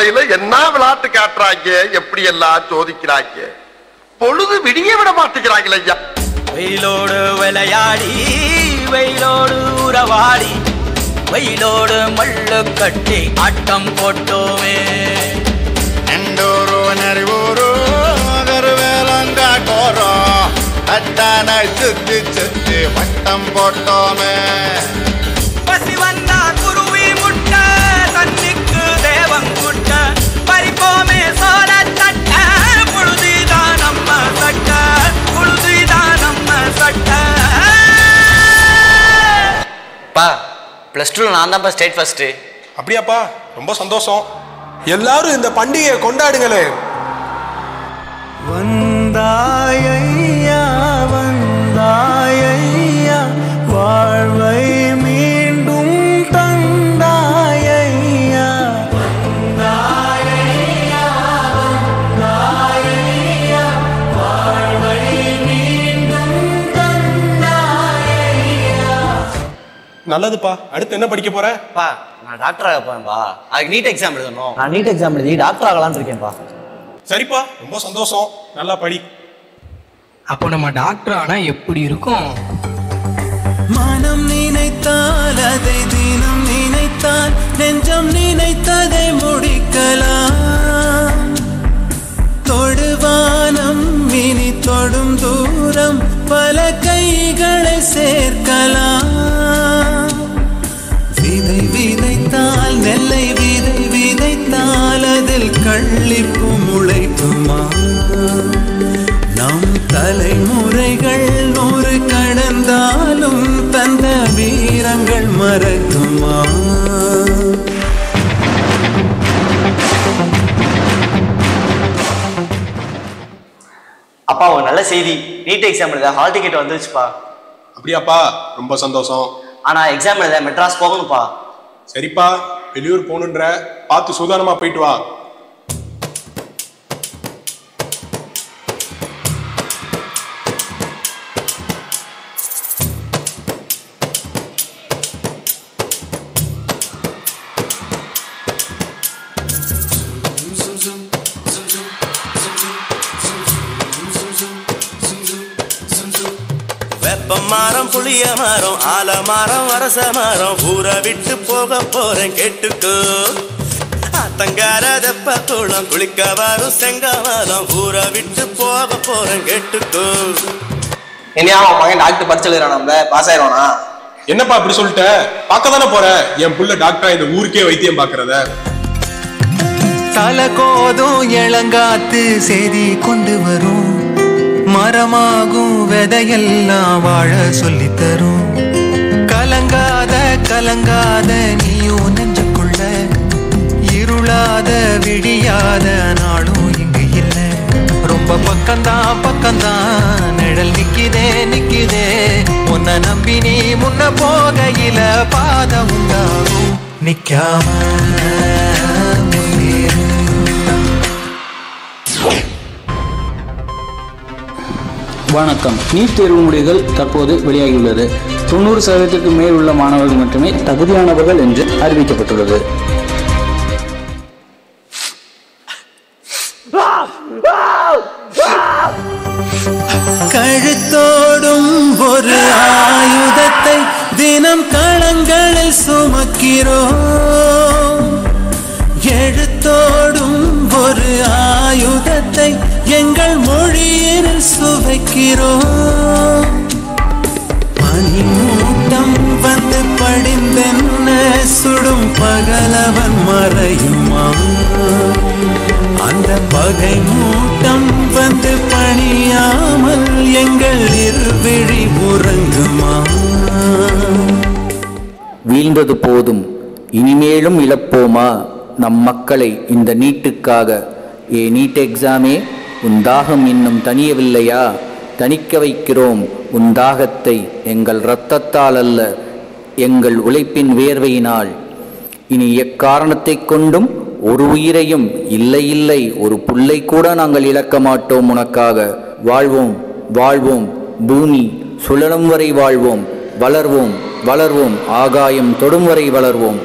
காலையில என்ன விளையாட்டு காட்டுறாங்க, எப்படி எல்லாம் சோதிக்கிறாங்க. பொழுது விடிய விட மாட்டேங்கிறாங்களே ஐயா. வெயிலோடு விளையாடி வெயிலோடு உறவாடி வெயிலோடு மல்லு கட்டி ஆட்டம் போட்டோமே. எண்டோரோ நரிவோரோ கருவேலங்காட்டோரோ தட்டான சுத்தி சுத்தி வட்டம் போட்டோமே. பசி வந்தா குருவி முட்ட தண்ணிக்கு தேவம் குட்ட பறிப்போமே சோழ தட்ட புழுதிதான் நம்ம சட்ட புழுதிதான் நம்ம சட்ட. பா +2 நான் தான்ப்பா ஸ்டேட் ஃபர்ஸ்ட். அப்படியாப்பா, ரொம்ப சந்தோஷம். எல்லாரும் இந்த பண்டிகையை கொண்டாடுங்களே. வந்தாயையா வந்தாயையா வாழ்வை மீண்டும் தந்தாயையா. வந்தாயையா வந்தாயையா வாழ்வை மீண்டும் தந்தாயையா. நல்லதுப்பா. அடுத்து என்ன படிக்க போற? பா நான் டாக்டர் ஆக போறேன்பா. அதுக்கு நீட் எக்ஸாம் எழுதணும். நான் நீட் எக்ஸாம் எழுதி டாக்டர் ஆகலான்னு இருக்கேன்ப்பா. சரிப்பா, ரொம்ப சந்தோஷம். நல்லா படி. அப்போ நம்ம டாக்டர் ஆனா எப்படி இருக்கும்? மனம் நினைத்தால் அதை தினம் நினைத்தால் நெஞ்சம் நினைத்ததை முடிக்கலாம். தொடுவானம் இனி தொடும் தூரம் பல கைகளை சேர்க்கலாம். விதை விதைத்தால் நெல்லை விதை விதைத்தால் அதில் கள்ளிப்பு முளைக்குமா? நம் தலைமுறைகள் 100 கடந்தாலும் தந்த வீரங்கள் மறக்குமா? அப்பா ஒரு நல்ல செய்தி, நீட் எக்ஸாம் எழுத ஹால் டிக்கெட் வந்துருச்சுப்பா. அப்படியாப்பா, ரொம்ப சந்தோஷம். ஆனா எக்ஸாம் எழுத மெட்ராஸ் போகணும்ப்பா. சரிப்பா, வெளியூர் போகணுன்ற பார்த்து சூதானமா போயிட்டு வா. வெப்ப மரம் புளிய மரம் ஆல மரம் அரச மரம் ஊரை விட்டு போக போறேன் கேட்டுக்கோ. ஆத்தங்கார தெப்ப குளம் குளிக்க வரும் செங்கமலம் ஊரை விட்டு போக போறேன் கேட்டுக்கோ. என்னையா அவன் மகன் டாக்டர் படிச்சு எழுதுறான், பாஸ் ஆயிடுவானா? என்னப்பா இப்படி சொல்லிட்ட? பார்க்க தானே போற. என் புள்ள டாக்டரா இந்த ஊருக்கே வைத்தியம் பாக்குறத. தலை கோதும் இளங்காத்து செய்தி கொண்டு வரும், மரமாகும் விதையெல்லாம் வாழ சொல்லி தரும். கலங்காத கலங்காத நீயும் நெஞ்சுக்குள்ள, இருளாத விடியாத நாளும் இங்கு இல்லை. ரொம்ப பக்கம்தான் பக்கம்தான் நிழல் நிக்குதே நிக்குதே. உன்னை நம்பி நீ முன்ன போகையில பாதை உண்டாகும். நிக்காம வணக்கம். நீட் தேர்வு முடிவுகள் தற்போது வெளியாகியுள்ளது. 90% மேல் உள்ள மாணவர்கள் மட்டுமே தகுதியானவர்கள் என்று அறிவிக்கப்பட்டுள்ளது. கழுத்தோடும் ஒரு ஆயுதத்தை தினம் களங்களில் சுமக்கிறோம். எழுத்தோடும் ஒரு ஆயுதத்தை எங்கள் மொழியில் சுவைக்கிறோம். பனிமூட்டம் வந்து படிந்தென்ன சுடும் பகலவன் மறையுமா? அந்த பகை மூட்டம் வந்து பணியாமல் எங்கள் இருவிழி உறங்குமா? வீழ்ந்தது போதும், இனிமேலும் இழப்போமா நம் மக்களை இந்த நீட்டுக்காக? நீட் எக்ஸாமே, உன் தாகம் இன்னும் தணியவில்லையா? தணிக்க வைக்கிறோம் உன் தாகத்தை எங்கள் இரத்தத்தால் அல்ல, எங்கள் உழைப்பின் வேர்வையினால். இனி எக்காரணத்தை கொண்டும் ஒரு உயிரையும், இல்லை இல்லை ஒரு புல்லை கூட நாங்கள் இழக்க மாட்டோம் உனக்காக. வாழ்வோம் வாழ்வோம், பூமி சுழலும் வரை வாழ்வோம், வளர்வோம் வளர்வோம், ஆகாயம் தொடும் வரை வளர்வோம்.